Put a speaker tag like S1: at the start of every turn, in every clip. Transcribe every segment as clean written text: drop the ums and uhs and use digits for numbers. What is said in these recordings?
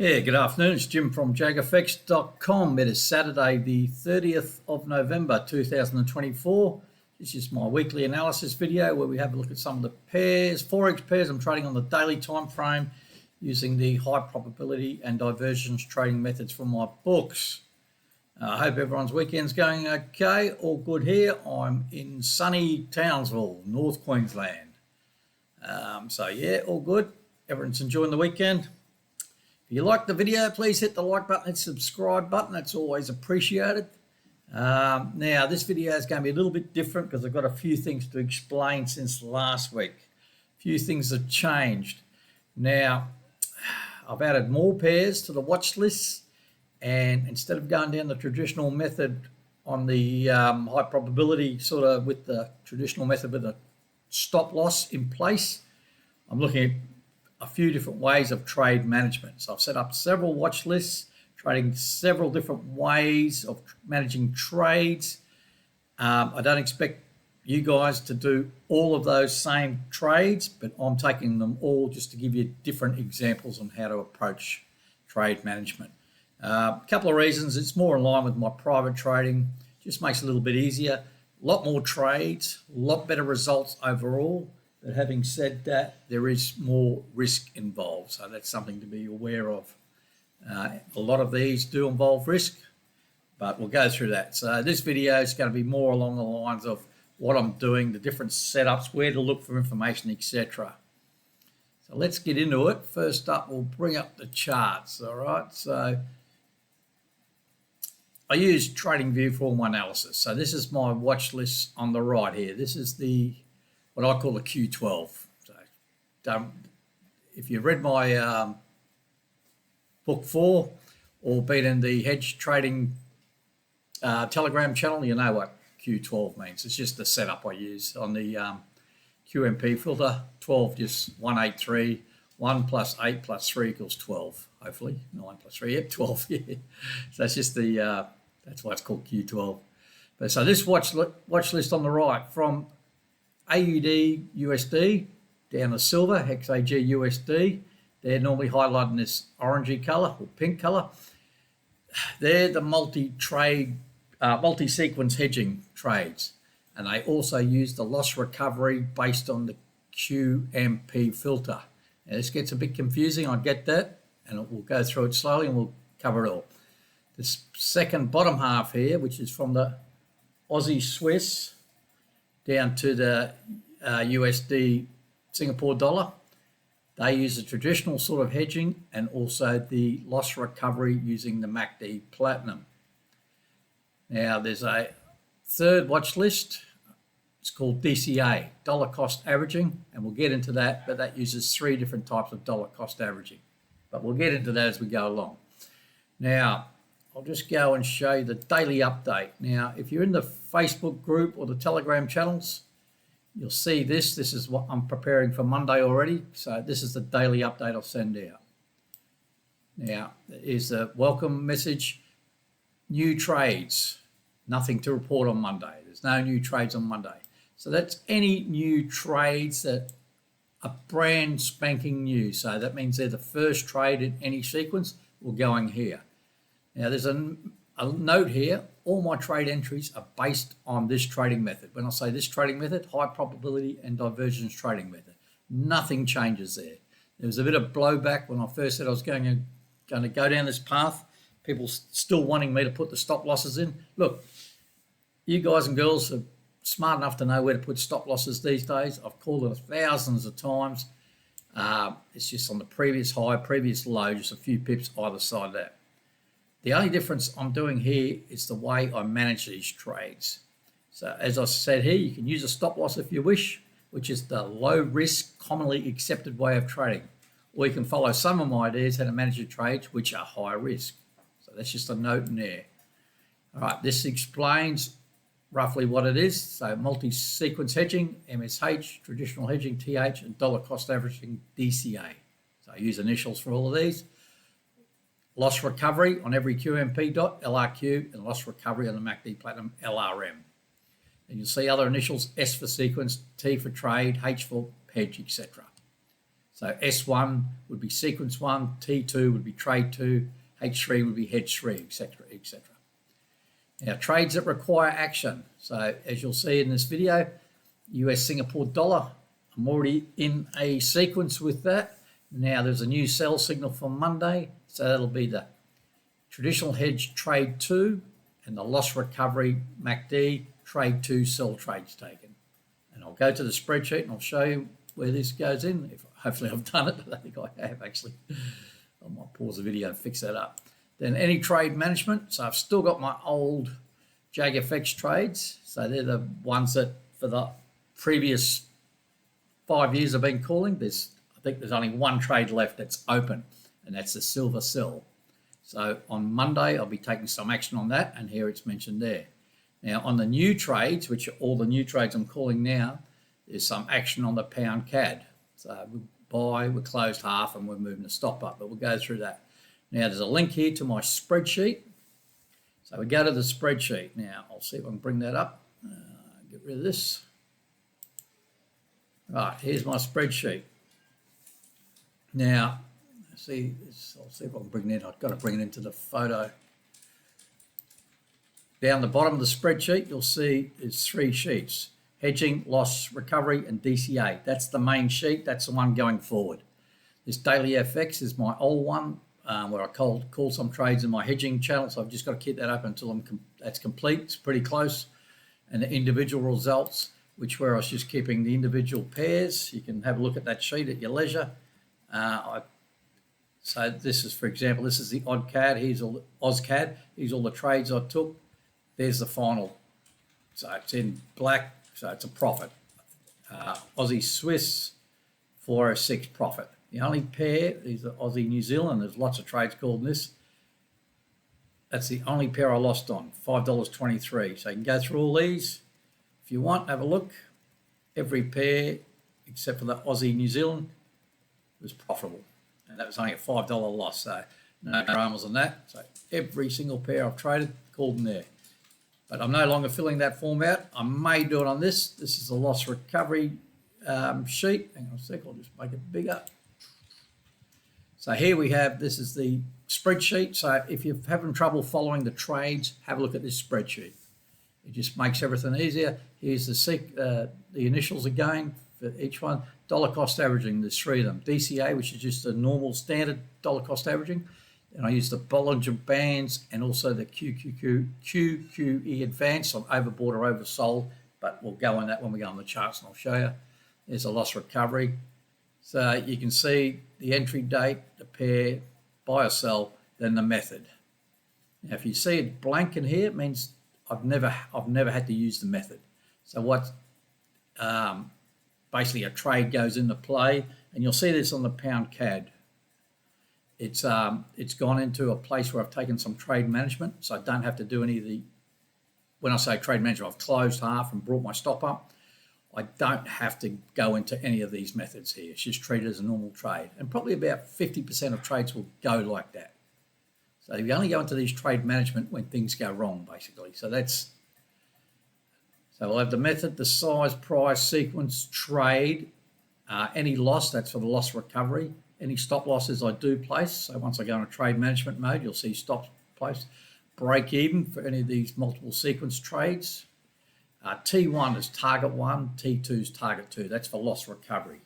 S1: Yeah, good afternoon. It's Jim from JAGfx.com. It is Saturday, the 30th of November, 2024. This is my weekly analysis video where we have a look at some of the pairs, Forex pairs I'm trading on the daily time frame using the high probability and divergence trading methods from my books. I hope everyone's weekend's going okay. All good here. I'm in sunny Townsville, North Queensland. So yeah, all good. Everyone's enjoying the weekend. If you like the video, please hit the like button and subscribe button. That's always appreciated. Now, this video is going to be a little bit different because I've got a few things to explain since last week. A few things have changed. Now, I've added more pairs to the watch lists, and instead of going down the traditional method on the high probability, sort of with the traditional method with a stop loss in place, I'm looking at a few different ways of trade management. So I've set up several watch lists, trading several different ways of managing trades. I don't expect you guys to do all of those same trades, but I'm taking them all just to give you different examples on how to approach trade management. A couple of reasons. It's more in line with my private trading, just makes it a little bit easier. A lot more trades, a lot better results overall. But having said that, there is more risk involved, so that's something to be aware of. A lot of these do involve risk, but we'll go through that. So this video is going to be more along the lines of what I'm doing, the different setups, where to look for information, etc. So let's get into it. First up, we'll bring up the charts, all right? So I use TradingView for all my analysis. So this is my watch list on the right here. This is what I call the Q12. So if you've read my book 4 or been in the hedge trading Telegram channel, you know what Q12 means. It's just the setup I use on the QMP filter. 12, just 183, 1 plus 8 plus 3 equals 12, hopefully. 9 plus 3, yep, 12, yeah. So that's just that's why it's called Q12. But so this watch list on the right, from AUD USD down to silver, XAG USD. They're normally highlighted in this orangey color or pink color. They're the multi-sequence hedging trades. And they also use the loss recovery based on the QMP filter. Now, this gets a bit confusing, I get that, and we'll go through it slowly and we'll cover it all. This second bottom half here, which is from the Aussie Swiss down to the USD Singapore dollar. They use the traditional sort of hedging and also the loss recovery using the MACD Platinum. Now there's a third watch list. It's called DCA, dollar cost averaging, and we'll get into that, but that uses 3 different types of dollar cost averaging. But we'll get into that as we go along. Now, I'll just go and show you the daily update. Now, if you're in the Facebook group or the Telegram channels, you'll see this. This is what I'm preparing for Monday already. So this is the daily update I'll send out. Now, here's the welcome message. New trades. Nothing to report on Monday. There's no new trades on Monday. So that's any new trades that are brand spanking new. So that means they're the first trade in any sequence. We're going here. Now, there's a note here. All my trade entries are based on this trading method. When I say this trading method, high probability and divergence trading method. Nothing changes there. There was a bit of blowback when I first said I was going to go down this path. People still wanting me to put the stop losses in. Look, you guys and girls are smart enough to know where to put stop losses these days. I've called it thousands of times. It's just on the previous high, previous low, just a few pips either side of that. The only difference I'm doing here is the way I manage these trades. So as I said here, you can use a stop loss if you wish, which is the low risk, commonly accepted way of trading. Or you can follow some of my ideas how to manage your trades, which are high risk. So that's just a note in there. All right, this explains roughly what it is. So multi-sequence hedging, MSH, traditional hedging, TH, and dollar cost averaging, DCA. So I use initials for all of these. Loss recovery on every QMP dot, LRQ, and loss recovery on the MACD Platinum, LRM. And you'll see other initials, S for sequence, T for trade, H for hedge, etc. So S1 would be sequence 1, T2 would be trade 2, H3 would be hedge 3, etc., etc. Now, trades that require action. So as you'll see in this video, US Singapore dollar, I'm already in a sequence with that. Now there's a new sell signal for Monday, so that'll be the traditional hedge trade 2 and the loss recovery MACD trade 2 sell trades taken. And I'll go to the spreadsheet and I'll show you where this goes in. Hopefully I've done it, but I think I have actually. I might pause the video and fix that up. Then any trade management. So I've still got my old JAGfx trades. So they're the ones that for the previous 5 years I've been calling. I think there's only one trade left that's open, and that's the silver sell. So on Monday, I'll be taking some action on that, and here it's mentioned there. Now on the new trades, which are all the new trades I'm calling now, there's some action on the pound CAD. So we buy, we're closed half, and we're moving the stop up, but we'll go through that. Now there's a link here to my spreadsheet. So we go to the spreadsheet. Now I'll see if I can bring that up. Get rid of this. Right, here's my spreadsheet. Now, I'll see if I can bring it in. I've got to bring it into the photo. Down the bottom of the spreadsheet, you'll see there's 3 sheets: hedging, loss, recovery, and DCA. That's the main sheet. That's the one going forward. This daily FX is my old one, where I call some trades in my hedging channel. So I've just got to keep that up until that's complete. It's pretty close. And the individual results, where I was just keeping the individual pairs. You can have a look at that sheet at your leisure. So this is, for example, this is the odd CAD. Here's all the AusCAD. Here's all the trades I took. There's the final. So it's in black, so it's a profit. Aussie Swiss 406 profit. The only pair is the Aussie New Zealand. There's lots of trades called this. That's the only pair I lost on, $5.23. So you can go through all these if you want. Have a look. Every pair except for the Aussie New Zealand was profitable, and that was only a $5 loss, so no dramas on that. So every single pair I've traded, called them there. But I'm no longer filling that form out. I may do it on this. This is the loss recovery sheet. Hang on a sec, I'll just make it bigger. So here we have, this is the spreadsheet. So if you're having trouble following the trades, have a look at this spreadsheet. It just makes everything easier. Here's the initials again for each one. Dollar cost averaging, there's 3 of them. DCA, which is just a normal standard dollar cost averaging. And I use the Bollinger Bands and also the QQE Advanced. I'm overbought or oversold, but we'll go on that when we go on the charts and I'll show you. There's a loss recovery. So you can see the entry date, the pair, buy or sell, then the method. Now if you see it blank in here, it means I've never had to use the method. So what basically a trade goes into play, and you'll see this on the pound CAD. It's gone into a place where I've taken some trade management, so I don't have to do any of the, when I say trade management, I've closed half and brought my stop up. I don't have to go into any of these methods here. It's just treated as a normal trade, and probably about 50% of trades will go like that. So you only go into these trade management when things go wrong, basically. So we'll have the method, the size, price, sequence, trade, any loss, that's for the loss recovery. Any stop losses I do place. So once I go into trade management mode, you'll see stops placed. Break even for any of these multiple sequence trades. T1 is target 1, T2 is target 2. That's for loss recovery.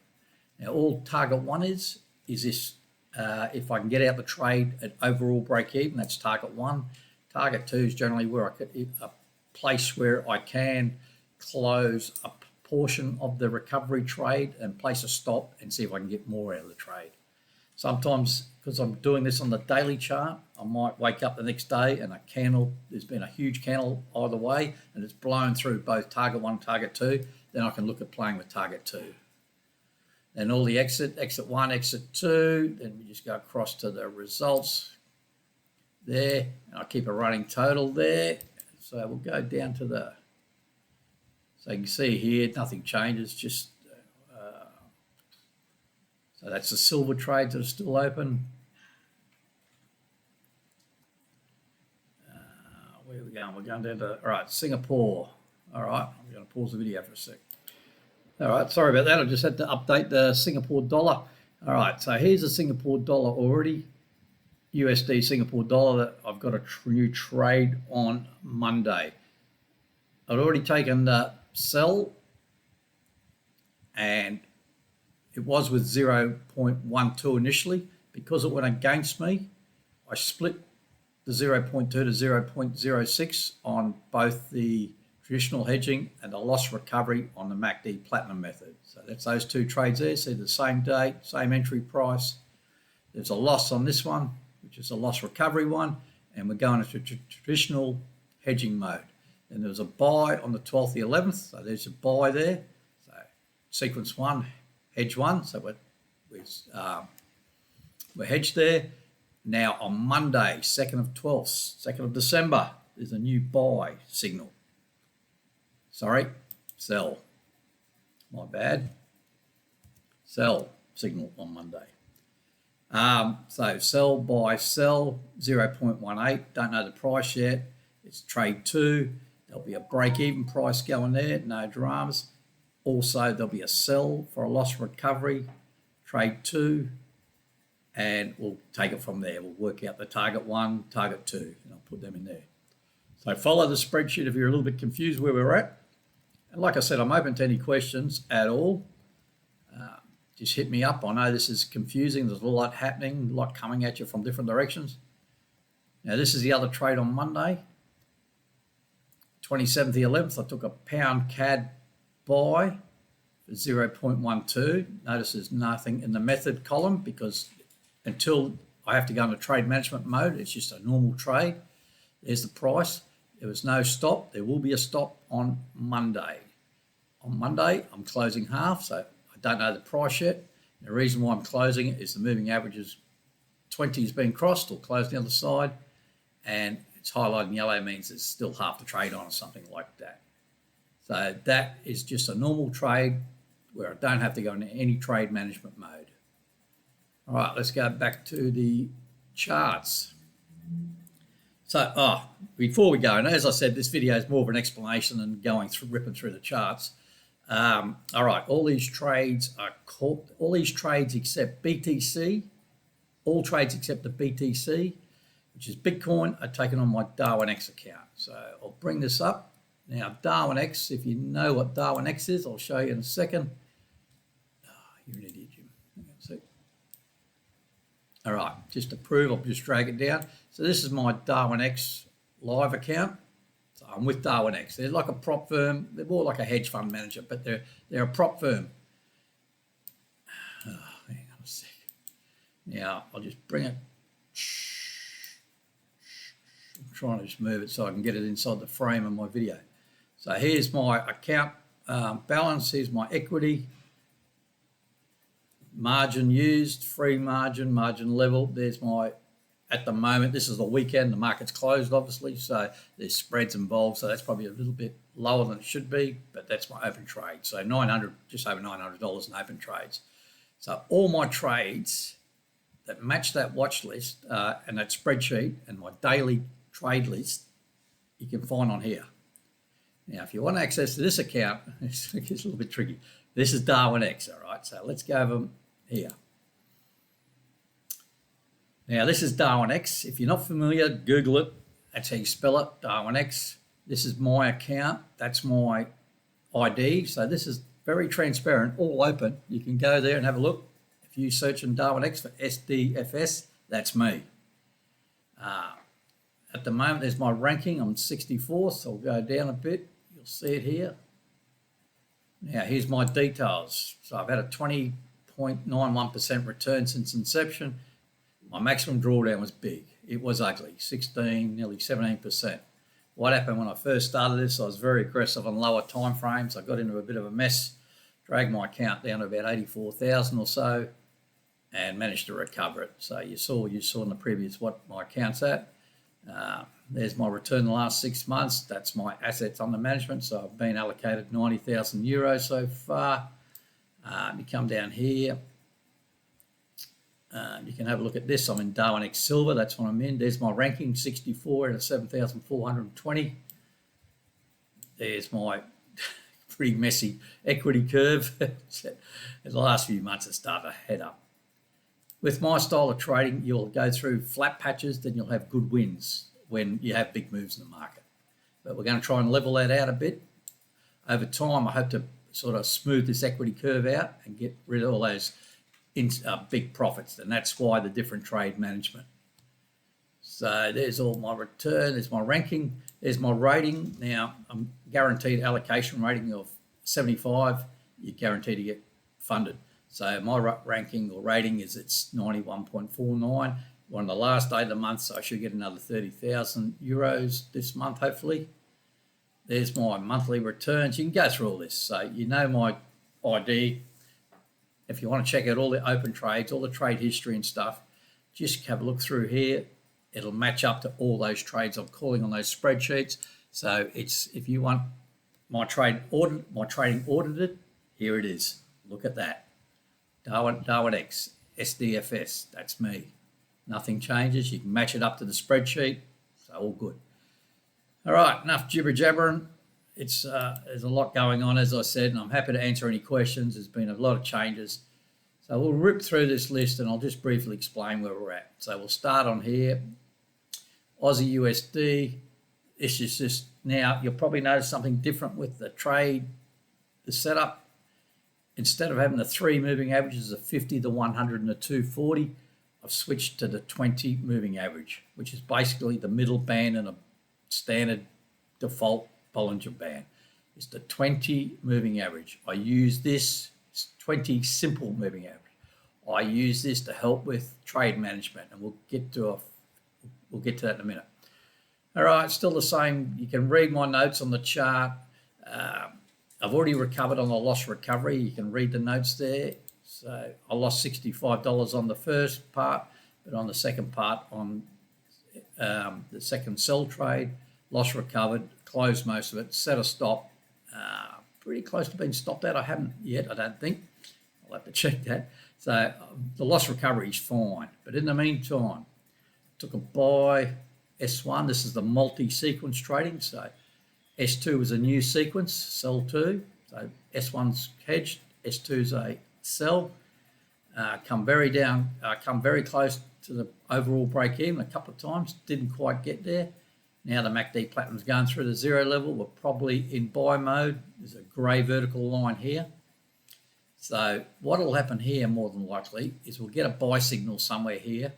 S1: Now all target 1 is this, if I can get out the trade at overall break even, that's target 1. Target 2 is generally where a place where I can close a portion of the recovery trade and place a stop and see if I can get more out of the trade. Sometimes, because I'm doing this on the daily chart, I might wake up the next day and a candle, there's been a huge candle either way, and it's blown through both target 1 and target 2. Then I can look at playing with target 2. Then all the exit 1, exit 2, then we just go across to the results there, and I keep a running total there. So we'll go down to the, so you can see here, nothing changes, just, so that's the silver trades that are still open. Where are we going? We're going down to, all right, Singapore. All right, I'm going to pause the video for a sec. All right, sorry about that. I just had to update the Singapore dollar. All right, so here's a Singapore dollar already, USD Singapore dollar that I've got a new trade on Monday. I'd already taken the sell, and it was with 0.12 initially. Because it went against me, I split the 0.2 to 0.06 on both the traditional hedging and the loss recovery on the MACD Platinum method. So that's those two trades there. See the same date, same entry price. There's a loss on this one, which is a loss recovery one, and we're going into traditional hedging mode. And there was a buy on the 12th, the 11th, so there's a buy there. So sequence one, hedge one, so we're hedged there. Now on Monday, 2nd of 12th, 2nd of December, there's a new buy signal. Sorry, sell. My bad. Sell signal on Monday. So sell, buy, sell, 0.18. Don't know the price yet. It's trade 2. There'll be a break-even price going there. No dramas. Also, there'll be a sell for a loss recovery, trade 2. And we'll take it from there. We'll work out the target 1, target 2, and I'll put them in there. So follow the spreadsheet if you're a little bit confused where we're at. And like I said, I'm open to any questions at all. Just hit me up. I know this is confusing. There's a lot happening, a lot coming at you from different directions. Now, this is the other trade on Monday. 27th, the 11th, I took a pound CAD buy for 0.12. Notice there's nothing in the method column because until I have to go into trade management mode, it's just a normal trade. There's the price. There was no stop. There will be a stop on Monday. On Monday, I'm closing half, so I don't know the price yet. The reason why I'm closing it is the moving average is 20 has been crossed or closed the other side, and it's highlighting yellow means there's still half the trade on or something like that. So that is just a normal trade where I don't have to go into any trade management mode. All right, let's go back to the charts. So, before we go, and as I said, this video is more of an explanation than going through, ripping through the charts. All right, all these trades are called, all these trades except BTC, all trades except the BTC, which is Bitcoin, are taken on my JAGfx account. So I'll bring this up. Now, JAGfx, if you know what JAGfx is, I'll show you in a second. You're an idiot, Jim. Hang on a sec. All right, just to prove, I'll just drag it down. So this is my JAGfx live account. So I'm with JAGfx. They're like a prop firm. They're more like a hedge fund manager, but they're a prop firm. Hang on a sec. Now, I'll just bring it. I'm trying to just move it so I can get it inside the frame of my video. So here's my account balance. Here's my equity. Margin used, free margin, margin level. There's my, at the moment, this is the weekend, the market's closed obviously, so there's spreads involved, so that's probably a little bit lower than it should be, but that's my open trade. So 900, just over $900 in open trades. So all my trades that match that watch list and that spreadsheet and my daily trade list, you can find on here. Now, if you want access to this account, it's a little bit tricky. This is JAGfx, all right? So let's go over here. Now, this is JAGfx. If you're not familiar, Google it. That's how you spell it, JAGfx. This is my account. That's my ID. So this is very transparent, all open. You can go there and have a look. If you search in JAGfx for SDFS, that's me. At the moment, there's my ranking. I'm 64th, so I'll go down a bit. You'll see it here. Now, here's my details. So I've had a 20.91% return since inception. My maximum drawdown was big. It was ugly, 16, nearly 17%. What happened when I first started this, I was very aggressive on lower time frames. I got into a bit of a mess, dragged my account down to about 84,000 or so, and managed to recover it. So you saw in the previous what my account's at. There's my return the last 6 months. That's my assets under management. So I've been allocated 90,000 euros so far. You come down here. You can have a look at this. I'm in JAGfx Silver. That's what I'm in. There's my ranking, 64 out of 7,420. There's my pretty messy equity curve. In the last few months, it started to head up. With my style of trading, you'll go through flat patches, then you'll have good wins when you have big moves in the market. But we're going to try and level that out a bit. Over time, I hope to sort of smooth this equity curve out and get rid of all those big profits. And that's why the different trade management. So there's all my return, there's my ranking, there's my rating. Now, I'm guaranteed allocation rating of 75. You're guaranteed to get funded. So my ranking or rating is it's 91.49. We're on the last day of the month, so I should get another 30,000 euros this month, hopefully. There's my monthly returns. You can go through all this. So you know my ID. If you want to check out all the open trades, all the trade history and stuff, just have a look through here. It'll match up to all those trades I'm calling on those spreadsheets. So it's if you want my trading audited, here it is. Look at that. JAGfx, SDFS, that's me. Nothing changes. You can match it up to the spreadsheet. So all good. All right, enough jibber jabbering. There's a lot going on, as I said, and I'm happy to answer any questions. There's been a lot of changes. So we'll rip through this list and I'll just briefly explain where we're at. So we'll start on here. Aussie USD. This is just now, you'll probably notice something different with the trade, the setup. Instead of having the 3 moving averages of 50, the 100 and the 240, I've switched to the 20 moving average, which is basically the middle band and a standard default Bollinger Band. It's the 20 moving average. I use this, it's 20 simple moving average. I use this to help with trade management, and we'll get to that in a minute. All right, still the same. You can read my notes on the chart. I've already recovered on the loss recovery. You can read the notes there. So I lost $65 on the first part, but on the second part, on the second sell trade, loss recovered, closed most of it, set a stop, pretty close to being stopped out. I haven't yet, I don't think. I'll have to check that. So the loss recovery is fine. But in the meantime, took a buy, S1. This is the multi-sequence trading. So S2 is a new sequence, sell 2. So S1's hedged, S2's a sell. Come very close to the overall break even a couple of times. Didn't quite get there. Now the MACD Platinum's going through the 0 level. We're probably in buy mode. There's a grey vertical line here. So what will happen here more than likely is we'll get a buy signal somewhere here.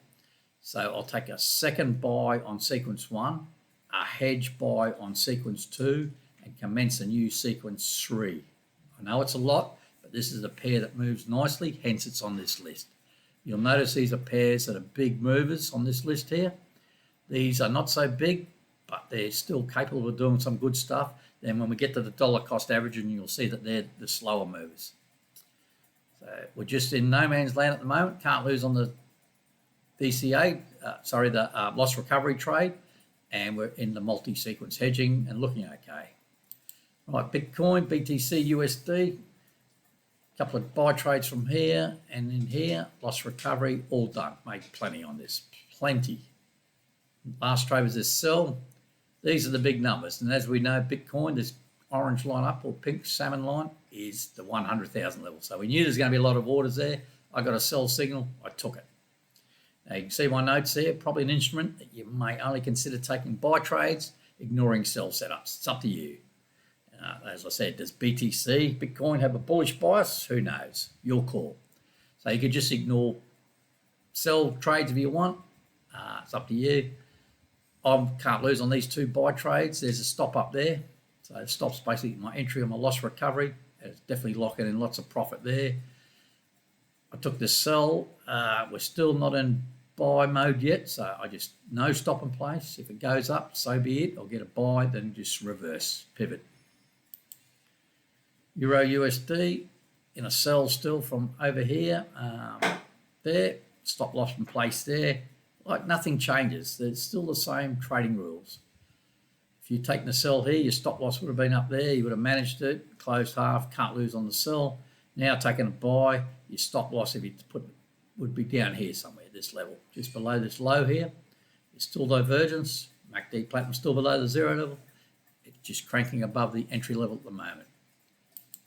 S1: So I'll take a second buy on sequence 1, a hedge buy on sequence 2, and commence a new sequence 3. I know it's a lot, but this is a pair that moves nicely, hence it's on this list. You'll notice these are pairs that are big movers on this list here. These are not so big, but they're still capable of doing some good stuff. Then when we get to the dollar cost averaging, you'll see that they're the slower movers. So we're just in no man's land at the moment. Can't lose on the DCA, the loss recovery trade, and we're in the multi-sequence hedging and looking okay. Right, Bitcoin, BTC, USD, a couple of buy trades from here and in here, loss recovery, all done. Made plenty on this, plenty. Last trade was this sell. These are the big numbers, and as we know, Bitcoin, this orange line up or pink salmon line is the 100,000 level. So we knew there's going to be a lot of orders there. I got a sell signal, I took it. Now you can see my notes there, probably an instrument that you may only consider taking buy trades, ignoring sell setups. It's up to you. As I said, does BTC, Bitcoin have a bullish bias? Who knows? Your call. So you could just ignore sell trades if you want. It's up to you. I can't lose on these 2 buy trades. There's a stop up there. So it stops basically my entry on my loss recovery. It's definitely locking in lots of profit there. I took the sell. We're still not in buy mode yet, so I just no stop in place. If it goes up, so be it. I'll get a buy, then just reverse, pivot. Euro USD in a sell still from over here. There, stop loss in place there. Like nothing changes. There's still the same trading rules. If you take the sell here, your stop loss would have been up there. You would have managed it, closed half, can't lose on the sell. Now taking a buy, your stop loss if you put would be down here somewhere, this level, just below this low here. It's still divergence. MACD Platinum still below the 0 level. It's just cranking above the entry level at the moment.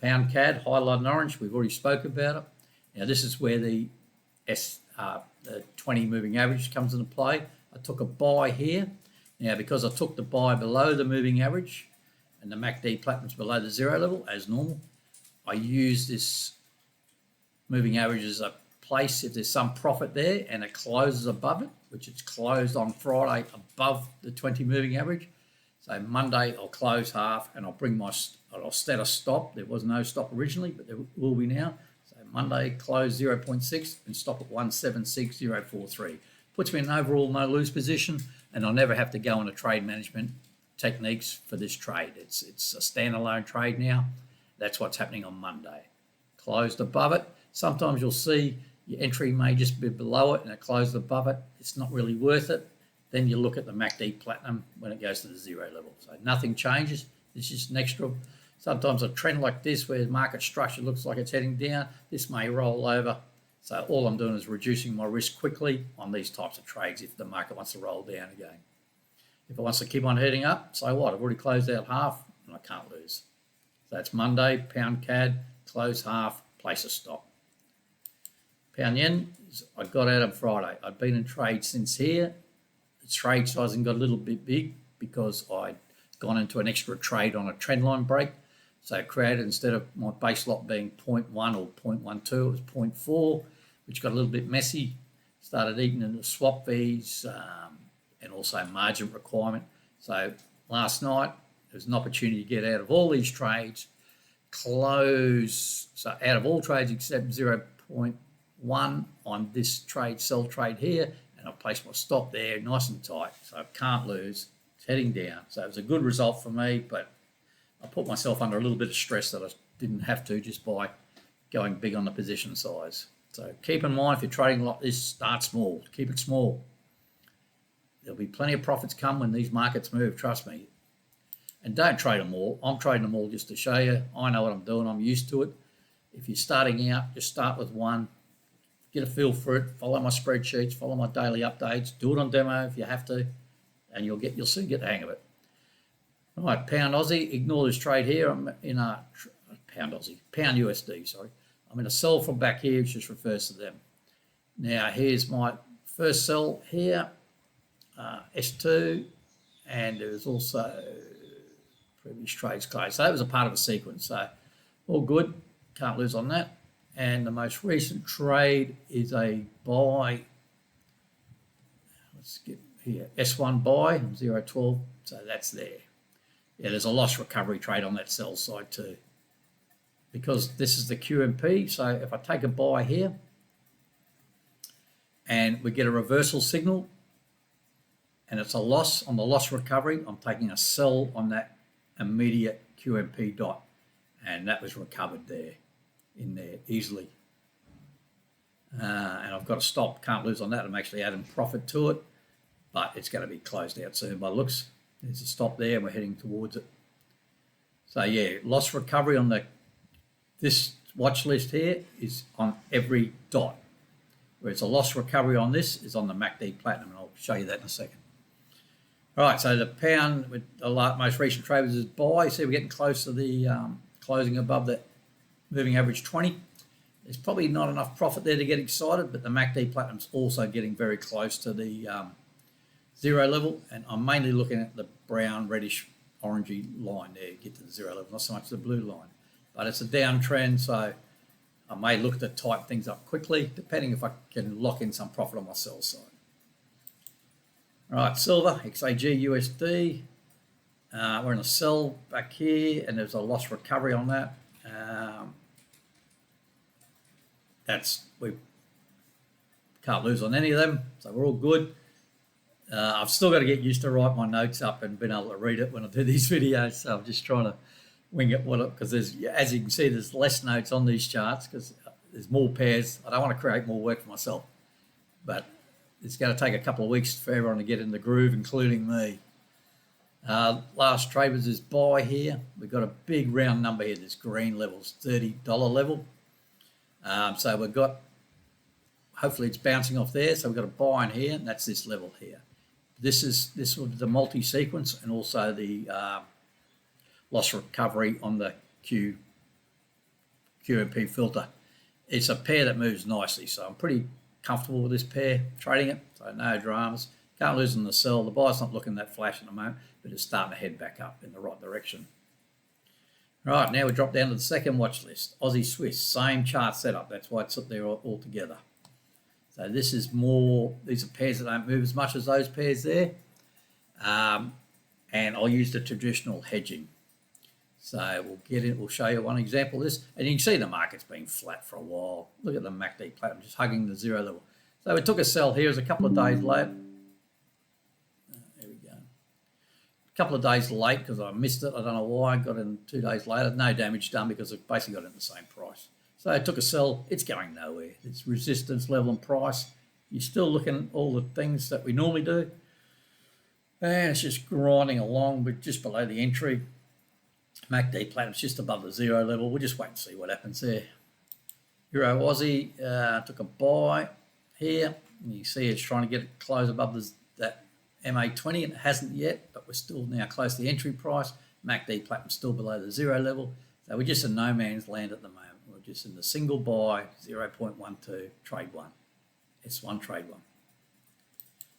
S1: Pound CAD, highlighted in orange, we've already spoke about it. Now this is where the the 20 moving average comes into play. I took a buy here. Now, because I took the buy below the moving average and the MACD platinum's below the zero level, as normal, I use this moving average as a place if there's some profit there and it closes above it, which it's closed on Friday above the 20 moving average. So Monday I'll close half and I'll set a stop. There was no stop originally, but there will be now. So Monday close 0.6 and stop at 176.043. Puts me in an overall no lose position, and I'll never have to go into trade management techniques for this trade. It's a standalone trade now. That's what's happening on Monday. Closed above it. Sometimes you'll see your entry may just be below it and it closed above it. It's not really worth it. Then you look at the MACD platinum when it goes to the zero level. So nothing changes. It's just an extra. Sometimes a trend like this where the market structure looks like it's heading down, this may roll over. So all I'm doing is reducing my risk quickly on these types of trades if the market wants to roll down again. If it wants to keep on heading up, so what? I've already closed out half and I can't lose. So that's Monday, pound CAD, close half, place a stop. Pound yen, I got out on Friday. I've been in trade since here. The trade sizing got a little bit big because I'd gone into an extra trade on a trend line break. So I created, instead of my base lot being 0.1 or 0.12, it was 0.4, which got a little bit messy. Started eating into swap fees and also margin requirement. So last night, there was an opportunity to get out of all these trades, close, so out of all trades except 0.1 on this trade, sell trade here, and I placed my stop there nice and tight, so I can't lose. It's heading down. So it was a good result for me, but I put myself under a little bit of stress that I didn't have to just by going big on the position size. So keep in mind, if you're trading like this, start small. Keep it small. There'll be plenty of profits come when these markets move, trust me. And don't trade them all. I'm trading them all just to show you. I know what I'm doing. I'm used to it. If you're starting out, just start with one. Get a feel for it. Follow my spreadsheets. Follow my daily updates. Do it on demo if you have to, and you'll soon get the hang of it. All right, pound Aussie. Ignore this trade here. I'm in a pound USD. Sorry. I'm in a sell from back here, which just refers to them. Now here's my first sell here, S2, and there's also previous trades closed. So that was a part of a sequence. So all good. Can't lose on that. And the most recent trade is a buy. Let's get here. S1 buy, 0.12. So that's there. Yeah, there's a loss recovery trade on that sell side too. Because this is the QMP. So if I take a buy here and we get a reversal signal and it's a loss on the loss recovery, I'm taking a sell on that immediate QMP dot. And that was recovered there. In there easily, and I've got to stop, can't lose on that. I'm actually adding profit to it, but it's going to be closed out soon by looks. There's a stop there and we're heading towards it. So yeah, loss recovery on this watch list here is on every dot, whereas a loss recovery on this is on the MACD platinum, and I'll show you that in a second. All right, so the pound with the most recent trade was buy. See, we're getting close to the closing above that moving average 20. There's probably not enough profit there to get excited, but the MACD platinum's also getting very close to the zero level, and I'm mainly looking at the brown, reddish, orangey line there to get to the zero level, not so much the blue line. But it's a downtrend, so I may look to tighten things up quickly, depending if I can lock in some profit on my sell side. All right, silver, XAG USD. We're in a sell back here, and there's a loss recovery on that. We can't lose on any of them, so we're all good. I've still got to get used to write my notes up and being able to read it when I do these videos, so I'm just trying to wing it because there's, as you can see, there's less notes on these charts because there's more pairs. I don't want to create more work for myself, but it's going to take a couple of weeks for everyone to get in the groove, including me. Last trade was this buy here. We've got a big round number here, this green level's $30 level. So we've got, hopefully it's bouncing off there. So we've got a buy in here, and that's this level here. This will be the multi-sequence and also the loss recovery on the QMP filter. It's a pair that moves nicely, so I'm pretty comfortable with this pair, trading it, so no dramas. Can't lose on the sell. The buy's not looking that flash at the moment, but it's starting to head back up in the right direction. Right, now we drop down to the second watch list. Aussie Swiss, same chart setup. That's why it's up there all together. So this is more, these are pairs that don't move as much as those pairs there. And I'll use the traditional hedging. So we'll get in, we'll show you one example of this. And you can see the market's been flat for a while. Look at the MACD platinum just hugging the zero level. So we took a sell here. It was a couple of days late. There we go. A couple of days late because I missed it. I don't know why. I got in 2 days later. No damage done because it basically got in the same price. So I took a sell. It's going nowhere. It's resistance, level, and price. You're still looking at all the things that we normally do. And it's just grinding along, but just below the entry. MACD platinum's just above the zero level. We'll just wait and see what happens there. Euro Aussie took a buy here. And you see it's trying to get it close above that MA20, and it hasn't yet, but we're still now close to the entry price. MACD platinum's still below the zero level. So we're just in no man's land at the moment. We're just in the single buy, 0.12, trade one. S1, trade one.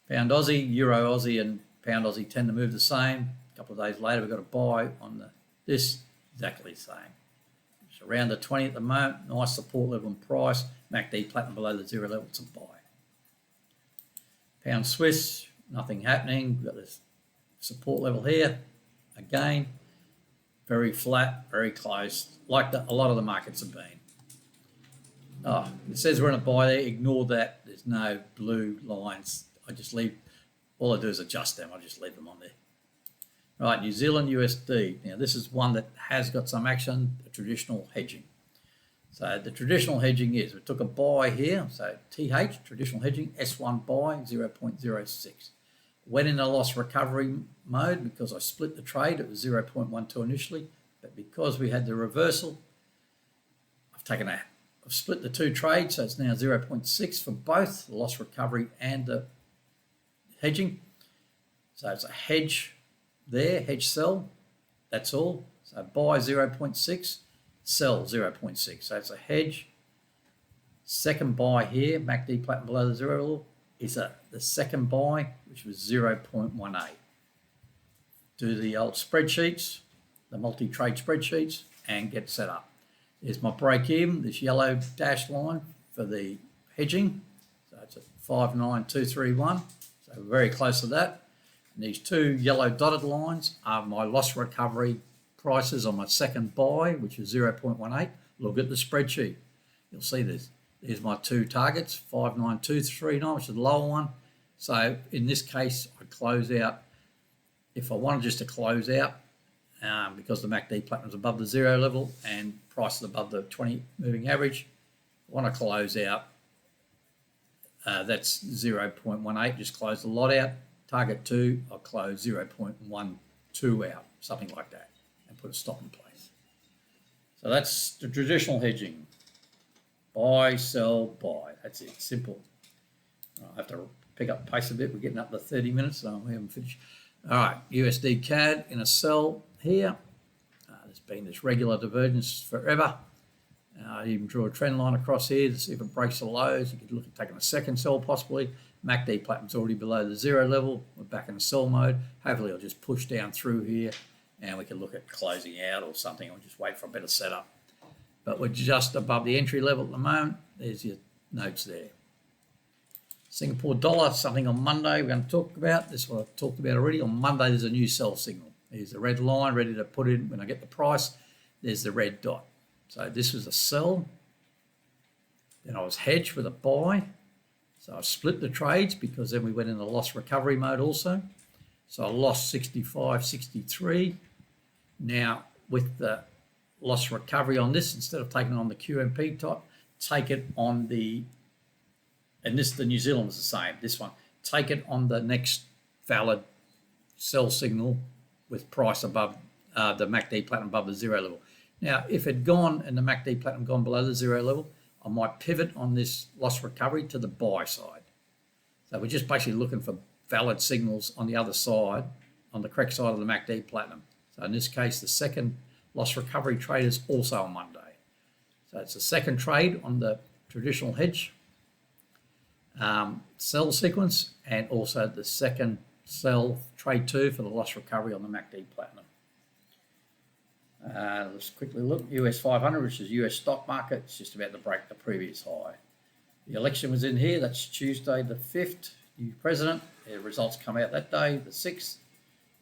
S1: Pound Aussie, Euro Aussie, and Pound Aussie tend to move the same. A couple of days later, we've got a buy on this, exactly the same. It's around the 20 at the moment, nice support level and price. MACD platinum below the zero level, it's a buy. Pound Swiss, nothing happening. We've got this support level here. Again, very flat, very close, like a lot of the markets have been. Oh, it says we're in a buy there. Ignore that. There's no blue lines. I just leave, all I do is adjust them. I just leave them on there. Right, New Zealand USD. Now, this is one that has got some action, the traditional hedging. So the traditional hedging is, we took a buy here, so TH, traditional hedging, S1 buy, 0.06. Went in a loss recovery mode because I split the trade. It was 0.12 initially, but because we had the reversal, I've split the two trades, so it's now 0.6 for both the loss recovery and the hedging. So it's a hedge there, hedge sell, that's all. So buy 0.6, sell 0.6. So it's a hedge. Second buy here, MACD platinum below the zero level, is the second buy, which was 0.18. Do the old spreadsheets, the multi-trade spreadsheets, and get set up. There's my break even, this yellow dashed line for the hedging. So it's at 59231, so very close to that. And these two yellow dotted lines are my loss recovery prices on my second buy, which is 0.18. Look at the spreadsheet. You'll see this. There's my two targets, 59239, which is the lower one. So in this case, I close out. If I wanted just to close out, because the MACD platinum is above the zero level and price is above the 20 moving average, I want to close out. That's 0.18, just close the lot out. Target 2, I'll close 0.12 out, something like that, and put a stop in place. So that's the traditional hedging. Buy, sell, buy. That's it, simple. I have to pick up the pace a bit. We're getting up to 30 minutes, so we haven't finished. All right, USD CAD in a sell here. There's been this regular divergence forever. I even drew a trend line across here to see if it breaks the lows. You could look at taking a second sell possibly. MACD platinum's already below the zero level. We're back in a sell mode. Hopefully I'll just push down through here and we can look at closing out or something. I'll just wait for a better setup. But we're just above the entry level at the moment. There's your notes there. Singapore dollar, something on Monday we're going to talk about. This is what I've talked about already. On Monday there's a new sell signal. There's the red line ready to put in when I get the price. There's the red dot. So this was a sell. Then I was hedged with a buy. So I split the trades because then we went in the loss recovery mode also. So I lost 65.63. Now with the loss recovery on this, instead of taking it on the QMP type, take it on the, and this, the New Zealand was the same, this one, take it on the next valid sell signal with price above the MACD platinum above the zero level. Now, if it had gone and the MACD platinum gone below the zero level, I might pivot on this loss recovery to the buy side. So we're just basically looking for valid signals on the other side, on the correct side of the MACD platinum. So in this case, the second loss recovery trade is also on Monday. So it's the second trade on the traditional hedge. sell sequence, and also the second sell trade 2 for the loss recovery on the MACD Platinum. Let's quickly look. US 500, which is US stock market, it's just about to break the previous high. The election was in here. That's Tuesday the 5th. New president. The results come out that day, the 6th.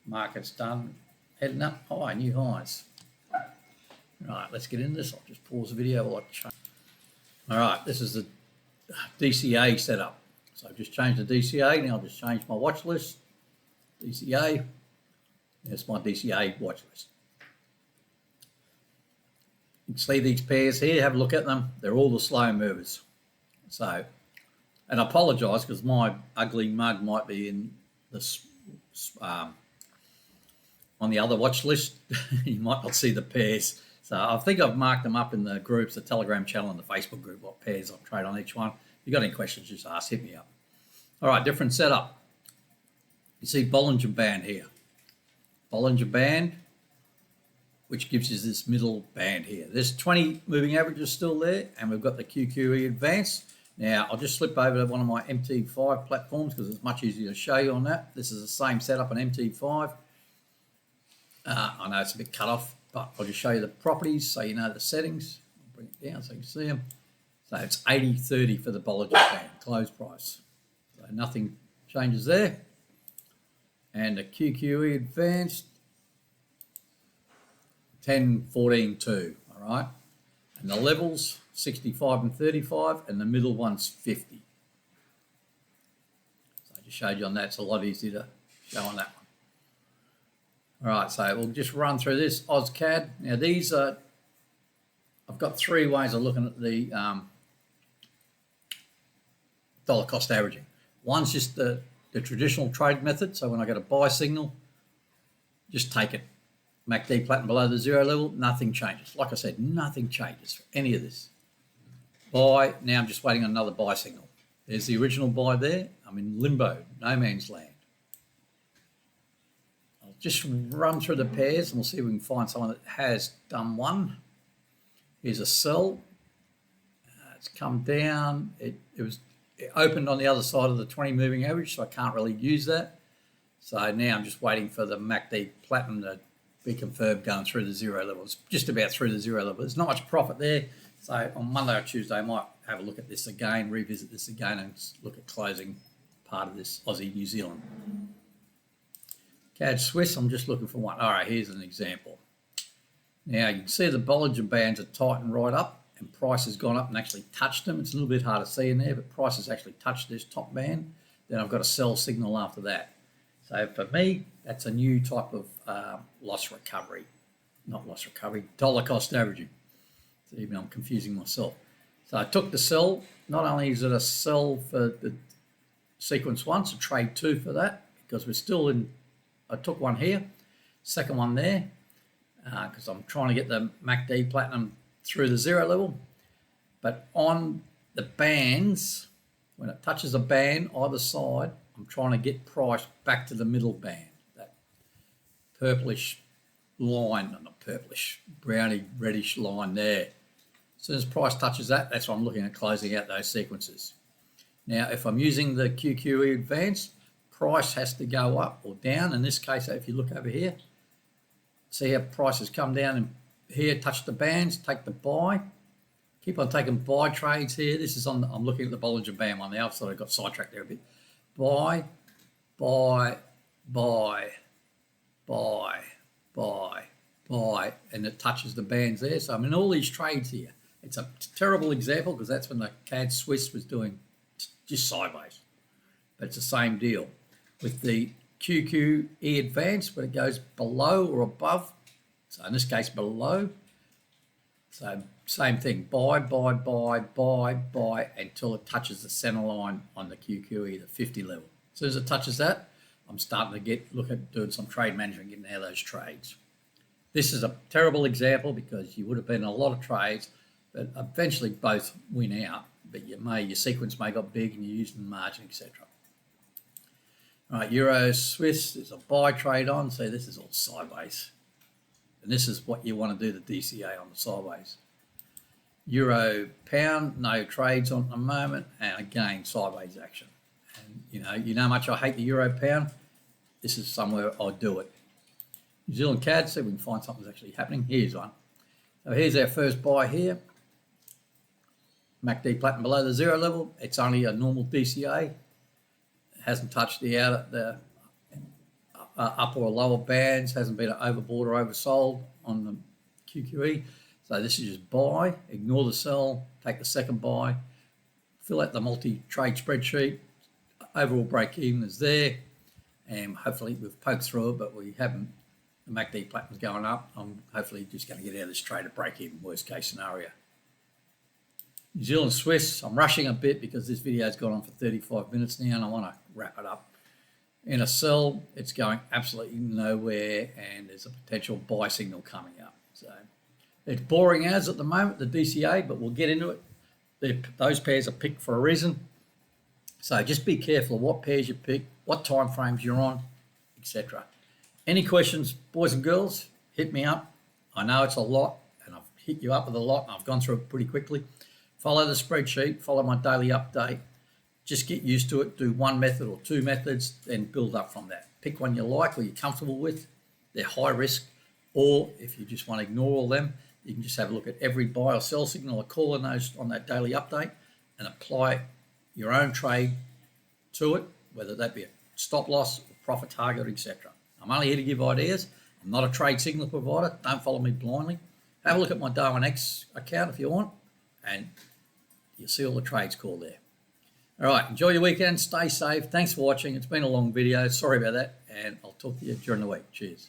S1: Market's done, heading up high, new highs. Right, let's get into this. I'll just pause the video while I change. All right, this is the DCA setup. So I've just changed the DCA. Now I'll just change my watch list. DCA. There's my DCA watch list. You can see these pairs here. Have a look at them. They're all the slow movers. So, and I apologise because my ugly mug might be in this on the other watch list. You might not see the pairs. So I think I've marked them up in the groups, the Telegram channel and the Facebook group, what pairs I trade on each one. If you've got any questions, just ask, hit me up. All right, different setup. You see Bollinger Band here. Bollinger Band, which gives us this middle band here. There's 20 moving averages still there, and we've got the QQE Advance. Now, I'll just slip over to one of my MT5 platforms because it's much easier to show you on that. This is the same setup on MT5. I know it's a bit cut off, but I'll just show you the properties so you know the settings. I'll bring it down so you can see them. So it's 80.30 for the Bollinger Band, close price. So nothing changes there. And the QQE Advanced, 10.14.2, all right? And the levels, 65 and 35, and the middle one's 50. So I just showed you on that. It's a lot easier to show on that one. All right, so we'll just run through this. AusCAD. Now these are, I've got 3 ways of looking at the dollar cost averaging. One's just the traditional trade method. So when I get a buy signal, just take it. MACD Platinum below the 0 level, nothing changes. Like I said, nothing changes for any of this. Buy, now I'm just waiting on another buy signal. There's the original buy there. I'm in limbo, no man's land. I'll just run through the pairs and we'll see if we can find someone that has done one. Here's a sell. It's come down. It opened on the other side of the 20 moving average, so I can't really use that. So now I'm just waiting for the MACD Platinum to be confirmed going through the 0 level. It's just about through the 0 level. There's not much profit there. So on Monday or Tuesday, I might have a look at this again, revisit this again, and look at closing part of this Aussie New Zealand. CAD Swiss, I'm just looking for one. All right, here's an example. Now you can see the Bollinger Bands are tightened right up and price has gone up and actually touched them. It's a little bit hard to see in there, but price has actually touched this top band. Then I've got a sell signal after that. So for me, that's a new type of loss recovery. Not loss recovery, dollar cost averaging. So even I'm confusing myself. So I took the sell. Not only is it a sell for the sequence 1, so trade 2 for that, because we're still in, I took one here, second one there, because I'm trying to get the MACD Platinum through the 0 level. But on the bands, when it touches a band either side, I'm trying to get price back to the middle band, that purplish line, not purplish, browny reddish line there. As soon as price touches that, that's what I'm looking at closing out those sequences. Now, if I'm using the QQE Advanced, price has to go up or down. In this case, if you look over here, see how prices come down and here, touch the bands, take the buy. Keep on taking buy trades here. This is on, I'm looking at the Bollinger Band on the outside. I got sidetracked there a bit. Buy, buy, buy, buy, buy, buy, and it touches the bands there. So I'm in all these trades here. It's a terrible example because that's when the CAD Swiss was doing just sideways. But it's the same deal. With the QQE Advanced, when it goes below or above, so in this case below, so same thing, buy, buy, buy, buy, buy, until it touches the center line on the QQE, the 50 level. As soon as it touches that, I'm starting to look at doing some trade management, getting out of those trades. This is a terrible example because you would have been in a lot of trades, but eventually both win out. But your sequence may got big and you're using the margin, etc. All right, Euro Swiss, there's a buy trade on. See, this is all sideways. And this is what you want to do the DCA on the sideways. Euro pound, no trades on at the moment, and again sideways action. And you know how much I hate the euro pound. This is somewhere I'll do it. New Zealand CAD, see if we can find something's actually happening. Here's one. So here's our first buy here. MACD platinum below the zero level. It's only a normal DCA. It hasn't touched the upper or lower bands. Hasn't been overbought or oversold on the QQE. So this is just buy, ignore the sell, take the second buy, fill out the multi-trade spreadsheet. Overall break even is there, and hopefully we've poked through it, but we haven't. The MACD platinum's going up. I'm hopefully just going to get out of this trade at break even, worst case scenario. New Zealand Swiss, I'm rushing a bit because this video's gone on for 35 minutes now and I want to wrap it up. In a sell, it's going absolutely nowhere and there's a potential buy signal coming up. So it's boring as at the moment, the DCA, but we'll get into it. Those pairs are picked for a reason. So just be careful of what pairs you pick, what time frames you're on, etc. Any questions, boys and girls, hit me up. I know it's a lot and I've hit you up with a lot and I've gone through it pretty quickly. Follow the spreadsheet, follow my daily update. Just get used to it. Do one method or two methods, then build up from that. Pick one you like or you're comfortable with. They're high risk. Or if you just want to ignore all them, you can just have a look at every buy or sell signal or call on those on that daily update and apply your own trade to it, whether that be a stop loss, or profit target, etc. I'm only here to give ideas. I'm not a trade signal provider. Don't follow me blindly. Have a look at my JAGfx account if you want, and you'll see all the trades called there. All right, enjoy your weekend. Stay safe. Thanks for watching. It's been a long video. Sorry about that, and I'll talk to you during the week. Cheers.